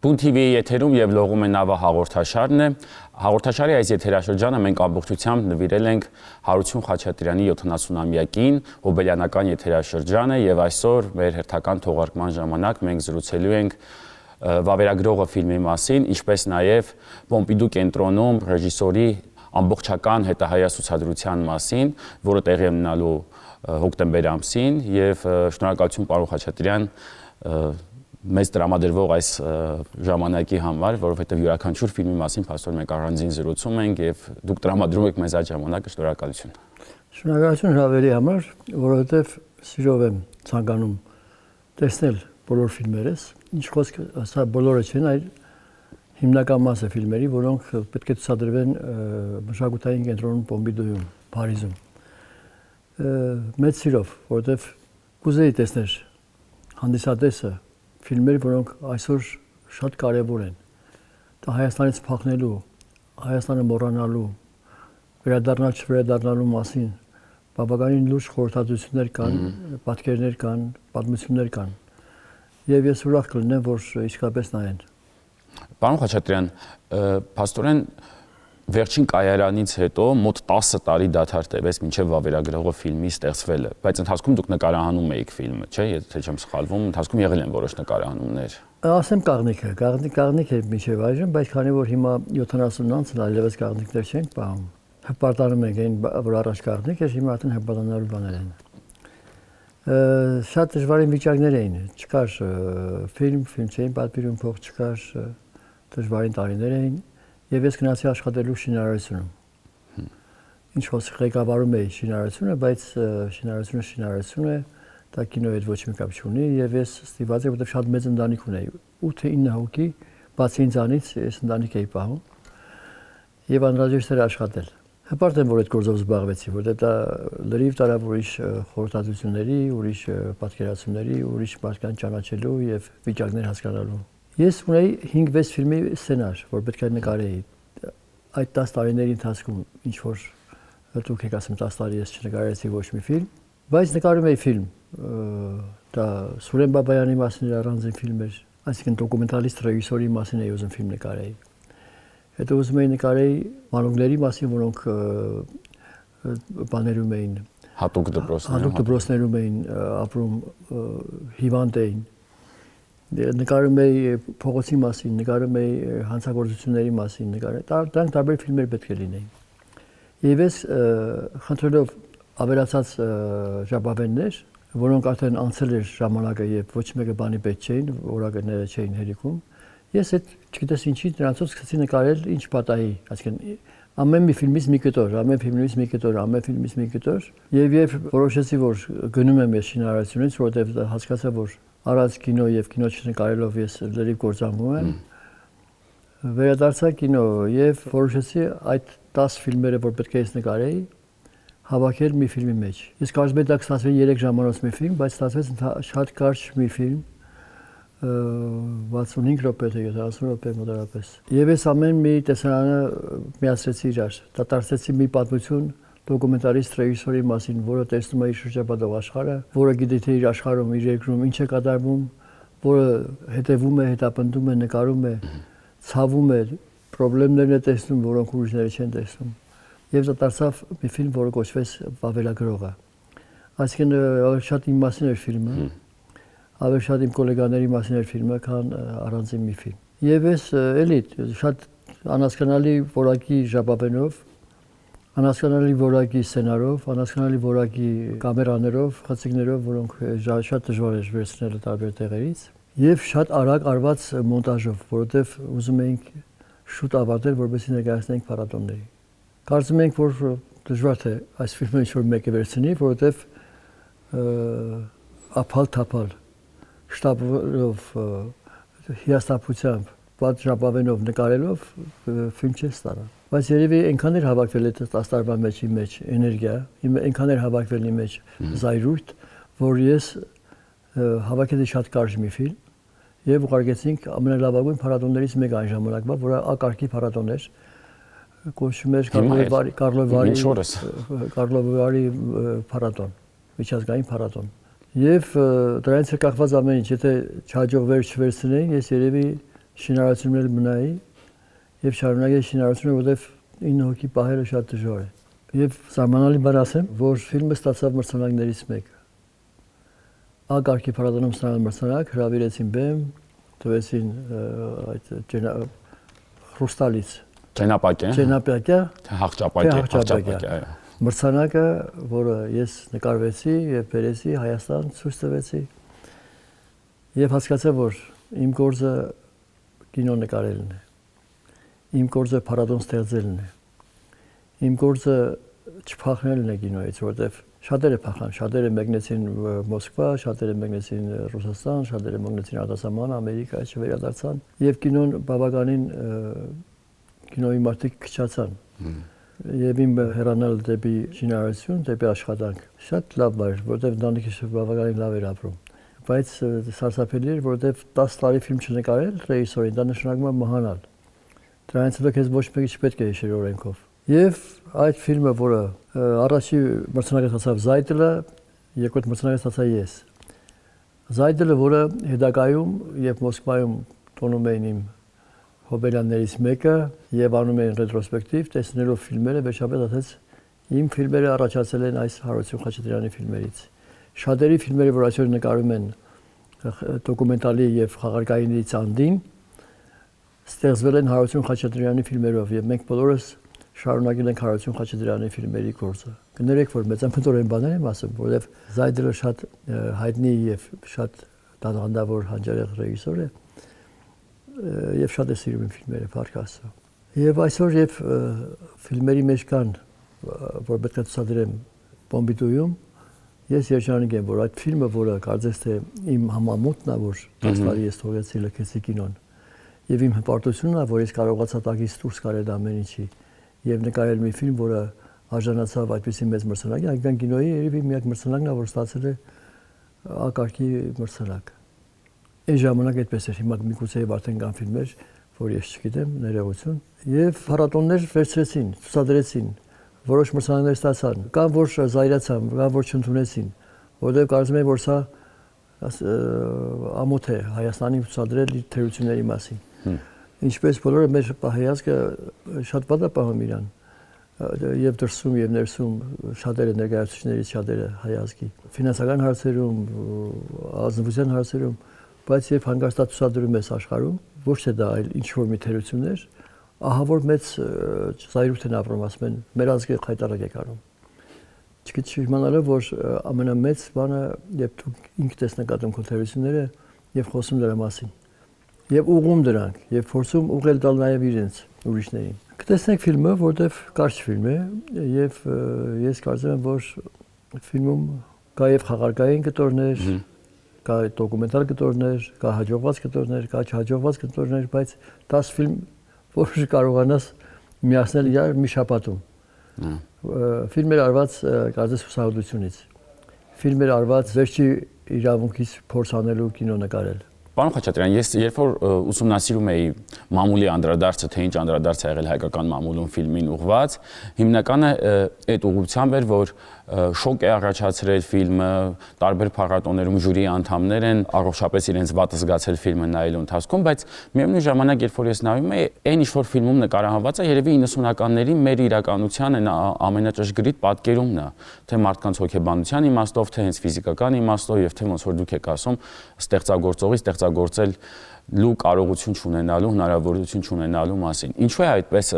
Բուն TV եթերում եւ լողում է նավա հաղորդաշարն է։ Հաղորդաշարի այս եթերաշրջանը մենք ամբողջությամբ նվիրել ենք Հարություն Խաչատրյանի 70-ամյակին, հոբելյանական եթերաշրջանը եւ այսօր մեր հերթական թողարկման ժամանակ մենք զրուցելու ենք Վավերագրողը ֆիլմի մասին, ինչպես նաեւ Պոմպիդու կենտրոնում ռեժիսորի ամբողջական հետահայացուցադրության մասին, որը տեղի է ունենալու հոկտեմբեր ամսին եւ շնորհակալություն պարոն Խաչատրյան մեզ տրամադրվող այս ժամանակի համար, որովհետև յուրաքանչյուր ֆիլմի մասին փաստորեն մենք առանձին զրուցում ենք եւ դուք տրամադրում եք մեզ այդ ժամանակը, շնորհակալություն։ Շնորհակալություն Հավերի համար, որովհետև սիրով եմ ցանկանում տեսնել բոլոր ֆիլմերս, ինչ խոսք հա բոլորը չեն, այլ հիմնական մասը ֆիլմերի, որոնք պետք է ցուցադրվեն մշակութային կենտրոնում Պոմպիդուում, Փարիզում։ Մեծ սիրով, որովհետև կուզեի տեսնել հանդիսատեսը ֆիլմեր, որոնք այսօր շատ կարևոր են։ Դա Հայաստանից փախնելու, Հայաստանը մոռանալու, վերադառնալ չվերադառնալու մասին բավականին լուրջ խորհրդատվություններ կան, պատկերներ կան, պատմություններ կան։ Եվ ես ուրախ կլինեմ, որ իսկապես նայեն։ Պարոն Խաչատրյան, փաստորեն վերջին կայարանից հետո մոտ 10 տարի դադար տևեց մինչև Վավերագրողը ֆիլմի ստեղծվելը, բայց ընթացքում դուք նկարահանում էիք ֆիլմը, չէ՞, եթե չեմ սխալվում, ընթացքում եղել են որոշ նկարահանումներ։ Ասեմ կաղնիկ է մինչև այժմ, բայց քանի որ հիմա 70-ն անցել, այլևս կաղնիկներ չենք պահում։ Հպարտանում ենք այն, որ առաջ կաղնիկ էր, հիմա արդեն հպարտանալու բաներ են։ Շատ դժվարին վիճակներ էին, չկար ֆիլմ չէին պատվիրում, փող չկար, դժվարին տարիներ էին։ Եվ ես գնացի աշխատելու շինարարությունում։ Ինչ խոսք ղեկավարում էի շինարարությունը, բայց շինարարությունը դա կինոյի հետ ոչ մի կապ չունի եւ ես ստիպված եմ, որովհետեւ շատ մեծ ընտանիք ունեի։ 8-9 հոգի, բացի ինձանից ես ընտանիք էի պահում եւ անհրաժեշտ էր աշխատել։ Հպարտ եմ, որ այդ գործով զբաղվեցի, որովհետեւ դա լրիվ տարավ ուրիշ խորհրդատվությունների, ուրիշ պատկերացումների, ուրիշ մարդկան ճանաչելու եւ վիճակներ հասկանալու։ Ես ունեի 5-6 ֆիլմի սցենար, որ պետք է նկարեի։ Այդ 10 տարիների ընթացքում ինչ որ դուք եք ասում 10 տարի ես չնկարեցի ոչ մի ֆիլմ, բայց նկարում էի ֆիլմ։ Դա Սուրեն Բաբայանի մասին առանձին ֆիլմ էր, այսինքն դոկումենտալիստ ռեժիսորի մասին էի ուզում ֆիլմ նկարեի։ Հետո ուզում էի նկարեի մանուկների մասին, որոնք բաներում էին հատուկ դպրոցներում էին ապրում, հիվանդ էին։ Նկարում էի փողոցի մասին, նկարում էի հանցագործությունների մասին, դրանք տարբեր ֆիլմեր պետք է լինեին։ Եվ ես խնդրելով ավելացած ժապավեններ, որոնք արդեն անցել էր ժամանակը եւ ոչ մեկը բանի պետք չէին, որակները չէին հերիքում, ես այդ չգիտես ինչի նրանցով սկսեցի նկարել ինչ պատահի, այսինքն ամեն մի ֆիլմից մի կտոր, ամեն ֆիլմից մի կտոր, ամեն ֆիլմից մի կտոր, եւ որոշեցի, որ գնում եմ ես շինարարությունից, որովհետեւ հասկացա, որ առանց կինո եւ կինո չնկարելով ես լրիվ կործանվում եմ։ Վերադարձա կինո եւ որոշեցի այդ 10 ֆիլմերը, որ պետք է ես նկարեի, հավաքել մի ֆիլմի մեջ։ Ես կարծում եմ դա կստացվի 3 ժամանոց մի ֆիլմ, բայց ստացվեց շատ կարճ մի ֆիլմ 65 րոպե թե 70 րոպե մոտավորապես։ Եվ ես ամեն մի տեսարանը միացրեցի իրար։ Դա դարձեցի մի պատմություն դոկումենտալիստ ռեժիսորի մասին, որը տեսնում է իր շրջապատող աշխարհը, որը գիտի թե իր աշխարհում, իր երկրում ինչ է կատարվում, որը հետևում է, հետապնդում է, նկարում է, ցավում է, խնդիրներն է տեսնում, որոնք ուրիշները չեն տեսնում։ Եվ դա դարձավ մի ֆիլմ, որը կոչվեց Վավերագրողը։ Այսինքն ավելի շատ իմ մասին էր ֆիլմը, ավելի շատ իմ գոլեգաների մասին էր ֆիլմը, քան առանձին մի ֆիլմ։ Եվ ես էլի շատ անհասկանալի որակի ժապավենով, անհասկանալի որակի սցենարով, անհասկանալի որակի կամերաներով, խցիկներով, որոնք շատ դժվար էր վերցնելը տարբեր տեղերից, եւ շատ արագ արված մոնտաժով, որովհետեւ ուզում էինք շուտ ավարտել, որպեսզի ներկայացնենք փառատոների։ Կարծում ենք, որ դժվար թե այս ֆիլմը ինչ-որ մեկը վերցնի, որովհետեւ ափալ-թափալ շտաբով հիասթափությամբ բաց ժապավենով նկարելով ֆիլմ չի ստանա։ Բայց երևի այնքան էր հավաքվել այդ 10 տարվա մեջ իմ մեջ էներգիա, այնքան էր հավաքվել իմ մեջ զայրույթ, որ ես հավաքեցի շատ կարճ մի ֆիլմ եւ ուղարկեցինք ամենալավագույն փառատոներից մեկը այն ժամանակվա, որը ակարգի փառատոն էր, կոչվում էր Կարլովի փառատոն, միջազգային փառատոն։ Եվ դրանից է կախված ամեն ինչ, եթե չհաջողվեր չվերցնեին, ես երևի շինարարությունն էլ մնայի եւ շարունակել շինարարությունը, որովհետեւ 9 հոգի պահելը շատ դժվար է։ Եվ զարմանալի բան ասեմ, որ ֆիլմը ստացավ մրցանակներից մեկը։ Ագարքի փառատոնում ստանալ մրցանակ, հրավիրեցին բեմ, տվեցին այդ խրուստալից Ճենապակյա, հաղճապակյա։ Մրցանակը, որը ես նկարվեցի եւ բերեցի Հայաստան ցույց տվեցի եւ հասկացա, որ իմ գործը կինո նկարելն է։ Իմ գործը փառատոն ստեղծելն է։ Իմ գործը չփախնելն է կինոից, որովհետեւ շատերը փախան, շատերը մեկնեցին Մոսկվա, շատերը մեկնեցին Ռուսաստան, շատերը մեկնեցին արտասահման, Ամերիկա, չվերադարձան եւ կինոն բավականին կինոյի մարդիկ քչացան։ Եվ իմ հեռանալ դեպի շինարարություն, դեպի աշխատանք շատ լավ էր, որովհետև ընտանիքս բավականին լավ էր ապրում։ Բայց սարսափելի էր, որովհետև 10 տարի ֆիլմ չնկարել ռեժիսորին, դա նշանակում է մահանալ։ Դրանից հետո քեզ ոչ մեկի չպետք է հիշեր օրենքով։ Եվ այդ ֆիլմը, որը առաջի մրցանակը ստացավ Զայդլը, երկրորդ մրցանակը ստացա ես։ Զայդլը, որը հետագայում եւ Մոսկվայում տոնում էին իմ հոբելյաններից մեկը եւ անում էին ռետրոսպեկտիվ, տեսնելով ֆիլմերը, վերջապես ասեց իմ ֆիլմերը առաջացել են այս Հարություն Խաչատրյանի ֆիլմերից։ Շատերի ֆիլմերը, որ այսօր նկարում են դոկումենտալի եւ խաղարկայինի ցանդին, ստեղծվել են Հարություն Խաչատրյանի ֆիլմերով եւ մենք բոլորս շարունակել ենք Հարություն Խաչատրյանի ֆիլմերի գործը։ Կներեք, որ մեծամտորեն բաներ եմ ասում, որովհետեւ Զայդլը շատ հայտնի եւ շատ տաղանդավոր հանճարեղ ռեժիսոր է։ Եվ շատ է սիրում իմ ֆիլմերը, փառք Աստծո։ Եվ այսօր եւ ֆիլմերի մեջ կան, որ պետք է ցուցադրեմ Պոմպիդուում, ես երջանիկ եմ, որ այդ ֆիլմը, որը կարծես թե իմ համամուտն է, որ 10 տարի ես թողեցի լքեցի կինոն, եւ իմ հպարտությունն է, որ ես կարողացա տակից դուրս գալ ամեն ինչի եւ նկարել մի ֆիլմ, որը արժանացավ այդպիսի մեծ մրցանակի, հայկական կինոյի երևի միակ մրցանակն է, որ ստացել է Ակարգի մրցանակ։ Այն ժամանակ այդպես էր, հիմա միգուցե արդեն կան ֆիլմեր, որ ես չգիտեմ, ներողություն, եւ փառատոններ վերցրեցին, ցուցադրեցին, որոշ մրցանակներ ստացան, կան որ զայրացան, կան որ չընդունեցին, որովհետեւ կարծում եմ, որ սա ամոթ է Հայաստանի ցուցադրել իր թերությունների մասին։ Ինչպես բոլորը մեր հայացքը շատ վատ է պահում իրան, եւ դրսում եւ ներսում շատերը ներկայացուցիչներից շատերը հայացքի, ֆինանսական հարցերում, ազնվության հարցերում, բայց երբ հանգստած ցուցադրում ես աշխարհում, ոչ թե դա այլ ինչ որ մի թերություններ, ահա որ մեծ զայրույթ են ապրում, ասում են, մեր ազգը խայտարակ է կարում։ Չիմանալով, որ ամենամեծ բանը, երբ դու ինքդ ես նկատում քո թերությունները եւ խոսում դրա մասին, եւ ուղղում դրանք, եւ փորձում ուղղել տալ նաեւ իրենց ուրիշներին։ Կտեսնեք ֆիլմը, որտեվ կարճ ֆիլմ է, եւ ես կարծում եմ, որ ֆիլմում կա եւ խաղարկային կտորներ, կա դոկումենտալ կտորներ, կա հաջողված կտորներ, կա չհաջողված կտորներ, բայց 10 ֆիլմ, որ կարողանաս միացնել իրար մի շաբաթում։ Ֆիլմեր արված կարծես հուսահատությունից։ Ֆիլմեր արված վերջի իրավունքից փորձ անելու կինո նկարել։ Պարոն Խաչատրյան, ես երբ որ ուսումնասիրում էի մամուլի անդրադարձը, թե ինչ անդրադարձ է եղել հայկական մամուլում ֆիլմին ուղղված, հիմնականը այդ ուղղությամբ էր, որ շոկ է առաջացրել ֆիլմը, տարբեր փառատոներում ժյուրի անդամներ են առողջապես իրենց վատ զգացել ֆիլմը նայելու ընթացքում, բայց միևնույն ժամանակ, երբ որ ես նայում էի, այն ինչ որ ֆիլմում նկարահանված է, երևի 90-ականների մեր իրականության այն ամենաճշգրիտ պատկերումն է, թե մարդկանց հոգեբանության իմաստով, թե հենց ֆիզիկական իմաստով եւ թե ոնց որ դուք եք ասում, ստեղծագործողի ստեղծագործել լու կարողություն չունենալու, հնարավորություն չունենալու մասին։ Ինչու է այդպես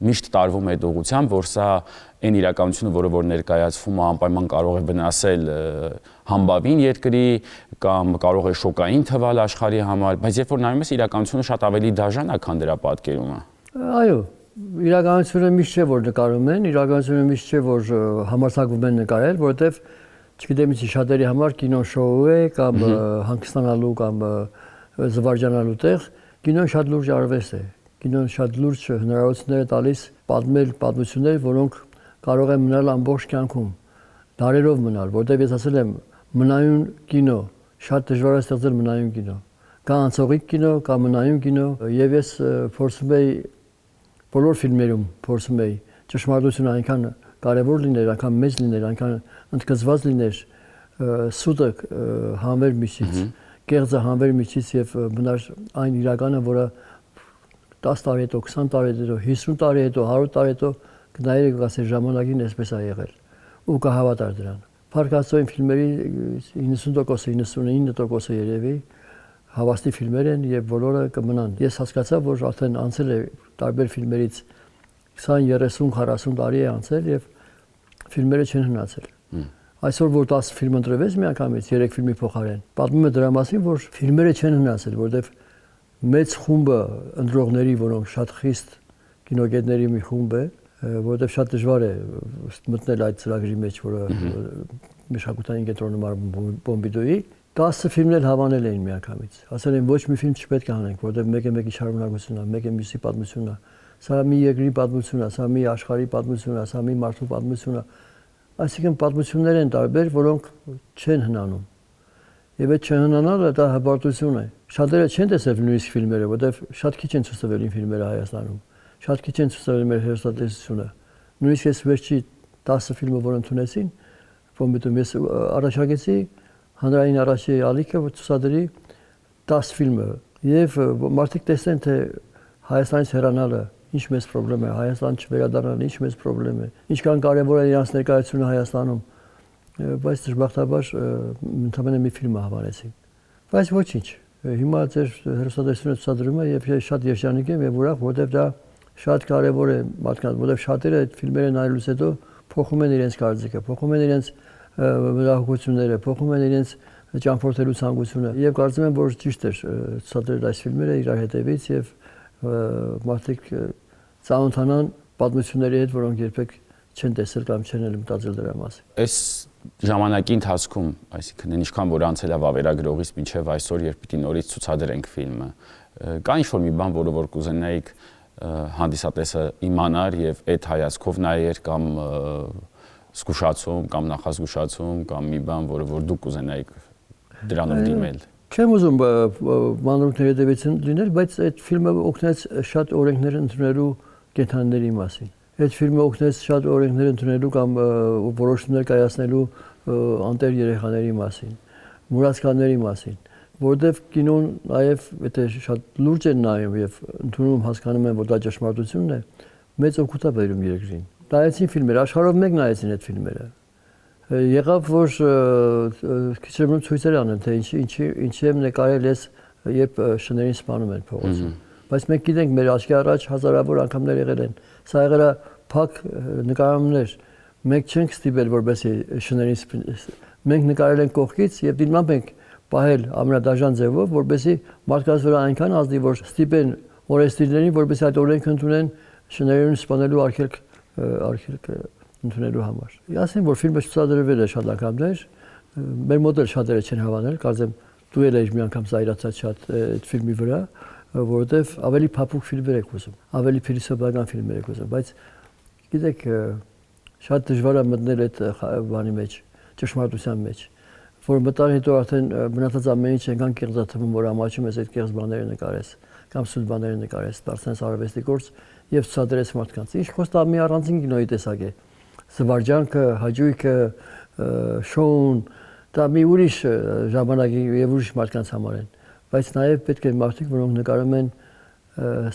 միշտ տարվում այդ ուղղությամբ, որ սա այն իրականությունը, որը որ ներկայացվում է, անպայման կարող է վնասել համբավին երկրի կամ կարող է շոկային թվալ աշխարհի համար, բայց երբ որ նայում ես իրականությունը շատ ավելի դաժան է, քան դրա պատկերումը։ Այո, իրականությունը միշտ չէ, որ նկարում են, իրականությունը միշտ չէ, որ համարձակվում են նկարել, որովհետև չգիտեմ ինչի շատերի համար կինոն շոու է կամ հանգստանալու կամ զվարճանալու տեղ, կինոն շատ լուրջ արվեստ է։ Կինոն շատ լուրջ հնարավորություններ է տալիս պատմել պատմություններ, որոնք կարող են մնալ ամբողջ կյանքում, դարերով մնալ, որտեղ ես ասել եմ, մնայուն կինո, շատ դժվար է ստեղծել մնայուն կինո։ Կա անցողիկ կինո, կա մնայուն կինո, եւ ես փորձում էի բոլոր ֆիլմերում փորձում էի ճշմարտությունը այնքան կարևոր լիներ, այնքան մեծ լիներ, այնքան ընդգծված լիներ, սուտը հանվեր միշից, կեղծը հանվեր միջից եւ մնար այն իրականը, որը 10 տարի հետո, 20 տարի հետո, 50 տարի հետո, 100 տարի հետո կնայեր կասեր ժամանակին այսպես է եղել ու կհավատար դրան։ Փառք Աստծո, ֆիլմերի 90%-ը, 99%-ը երևի հավաստի ֆիլմեր են եւ բոլորը կմնան։ Ես հասկացա, որ արդեն անցել է տարբեր ֆիլմերից 20, 30, 40 տարի է անցել եւ ֆիլմերը չեն հնացել։ Այսօր որ 10 ֆիլմ ընտրվեց միանգամից 3 ֆիլմի փոխարեն, պատմում է դրա մասին, որ ֆիլմերը չեն հնացել, որովհետեւ մեծ խումբը ընտրողների, որոնք շատ խիստ կինոգետների մի խումբ է, որովհետեւ շատ դժվար է մտնել այդ ծրագրի մեջ, որը մշակութային կենտրոնում Պոմպիդուի 10 ֆիլմներ հավանել էին միանգամից։ Ասել են ոչ մի ֆիլմ չպետք է անենք, որովհետեւ մեկի շարունակությունն է, մեկը մյուսի պատմությունն է։ Սա մի երկրի պատմությունն է, սա մի աշխարհի պատմությունն է, սա մի մարդու պատմությունն է։ Այսինքն պատմություններ են տարբեր, որոնք չեն հնանում։ Եվ այդ չհնանալը դա հբարտություն է։ Շատերը չեն տեսել նույնիսկ ֆիլմերը, որովհետև շատ քիչ են ցուցվել ֆիլմերը Հայաստանում։ Շատ քիչ են ցուցվել մեր հերոստատեսությունը։ Նույնիսկ այս վերջի 10 ֆիլմը, որ ընդունեցին, Պոմպիդուում ես առաջարկեցի հանրային առաջի ալիքը, որ ցուցադրի 10 ֆիլմը եւ մարդիկ տեսնեն, թե Հայաստանից հեռանալը ինչ մեծ խնդրեմ է, Հայաստան չվերադառնալը ինչ մեծ խնդրեմ է, ինչքան կարևոր է իրանց ներկայությունը Հայաստանում, բայց դժբախտաբար ընդհանրապես մի ֆիլմ հավանեցին։ Բայց ոչինչ, հիմա ձեր հերոստատեսությունը ցուցադրում է եւ շատ երջանիկ եմ եւ ուրախ, որովհետեւ դա շատ կարևոր է մարդկանց, որովհետեւ շատերը այդ ֆիլմերը նայելուց հետո փոխում են իրենց կարծիքը, փոխում են իրենց մտահոգությունները, փոխում են իրենց ճամփորդելու ցանկությունը եւ կարծում եմ, որ ճիշտ էր ցուցադրել այս ֆիլմերը իրար հետևից եւ մարդիկ ծանոթանան պատմությունների հետ, որոնք երբեք չեն տեսել կամ չեն էլ մտածել դրա մասին։ Այս ժամանակի ընթացքում, այսինքն ինչքան որ անցել է վավերագրողից մինչև այսօր, երբ պիտի նորից ցուցադրենք ֆիլմը, կա ինչ-որ մի բան, որը որ կուզենայիք հանդիսատեսը իմանար եւ այդ հայացքով նայեր կամ զգուշացում կամ նախազգուշացում կամ մի բան, որը որ դուք կուզենայիք դրանով դիմել։ Չեմ ուզում մանրուքների հետևից լինել, բայց այդ ֆիլմը օգնեց շատ օրենքներ ընդունելու կենդանիների մասին։ Այդ ֆիլմը օգնեց շատ օրենքներ ընդունելու կամ որոշումներ կայացնելու անտեր երեխաների մասին, մուրացկանների մասին, որովհետև կինոն նաև եթե շատ լուրջ են նայում եւ ընդունում հասկանում են, որ դա ճշմարտությունն է, մեծ օգուտ է բերում երկրին։ Նայեցին ֆիլմեր, աշխարհով մեկ նայեցին այդ ֆիլմերը։ Եղավ, որ քիչ եմ ցույցեր անեն, թե ինչի եմ նկարել ես, երբ շներին սպանում են փողոցում։ Բայց մենք գիտենք, մեր աչքի առաջ հազարավոր անգամներ եղել են։ Սա եղել է փակ նկարումներ։ Մենք չենք ստիպել, որպեսզի շներին մենք նկարել ենք կողքից եւ դիմամբ ենք պահել ամենադաժան ձևով, որպեսզի մարդկանց վրա այնքան ազդի, որ ստիպեն օրենսդիրներին, որպեսզի այդ օրենքը ընդունեն շներին սպանելու արգելք ընդունելու համար։ Ասեմ, որ ֆիլմը ցուցադրվել է շատ անգամներ, մեր մոտ էլ շատերը չեն հավանել, կարծեմ դու էլ ես մի անգամ զայրացած շատ այդ ֆիլմի վրա, որովհետև ավելի փափուկ ֆիլմեր եք ուզում, ավելի փիլիսոփայական ֆիլմեր եք ուզում, բայց գիտեք, շատ դժվար է մտնել այդ բանի մեջ, ճշմարտության մեջ, որ մտան հետո արդեն մնացած ամեն ինչ այնքան կեղծ է թվում, որ ամաչում ես այդ կեղծ բաները նկարես, կամ սուտ բաները նկարես, դարձնես արվեստի գործ եւ ցուցադրես մարդկանց։ Ինչ խոստա մի առանձին կինոյի տեսակ է։ Զվարճանքը, հաճույքը, շոուն, դա մի ուրիշ ժամանակի եւ ուրիշ մարդկանց համար են, բայց նաեւ պետք է մարդիկ, որոնք նկարում են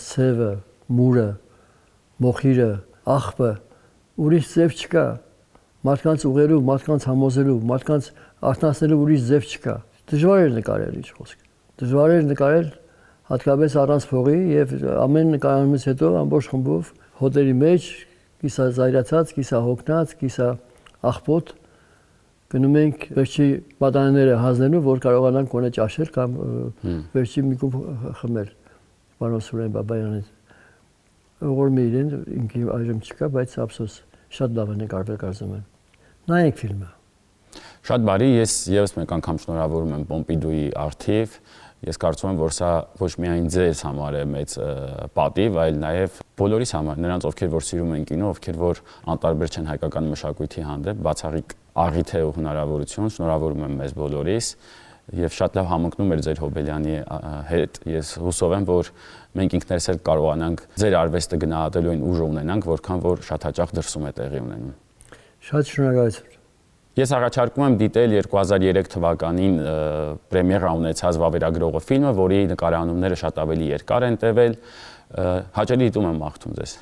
սևը, մուրը, մոխիրը, աղբը, ուրիշ ձև չկա, մարդկանց ուղերու, մարդկանց համոզելու, մարդկանց արթնացնելու ուրիշ ձև չկա։ Դժվար է նկարել, ինչ խոսք։ Դժվար է նկարել հատկապես առանց փողի եւ ամեն նկարանից հետո ամբողջ խմբով հոտելի մեջ կիսա զայրացած, կիսա հոգնած, կիսա աղբոտ գնում ենք վերջի պատանիները հանձնելու, որ կարողանանք գոնե ճաշել կամ վերջի մի կուպ խմել։ Պարոն Սուրեն Բաբայանից ողորմի իրեն ինքը այժմ չկա, բայց ափսոս շատ լավ է նկարվել կարծում եմ։ Նայեք ֆիլմը։ Շատ բարի, ես եւս մեկ անգամ շնորհավորում եմ Պոմպիդուի արխիվ։ Ես կարծում եմ, որ սա ոչ միայն ձեզ համար է մեծ պատիվ, այլ նաև բոլորիս համար, նրանց ովքեր որ սիրում են կինո, ովքեր որ անտարբեր չեն հայկական մշակույթի հանդեպ, բացառիկ աղիթ է ու հնարավորություն, շնորհավորում եմ մեզ բոլորիս եւ շատ լավ համընկնում էր ձեր Հոբելյանի հետ։ Ես հուսով եմ, որ մենք ինքներս էլ կարողանանք ձեր արվեստը գնահատելու այն ուժը ունենանք, որքան որ շատ հաճախ դրսում է տեղի ունենում։ Շատ շնորհակալություն։ Ես առաջարկում եմ դիտել 2003 թվականին պրեմիերա ունեցած վավերագրողը ֆիլմը, որի նկարահանումները շատ ավելի երկար են տևել։ Հաճելի դիտում եմ մաղթում ձեզ։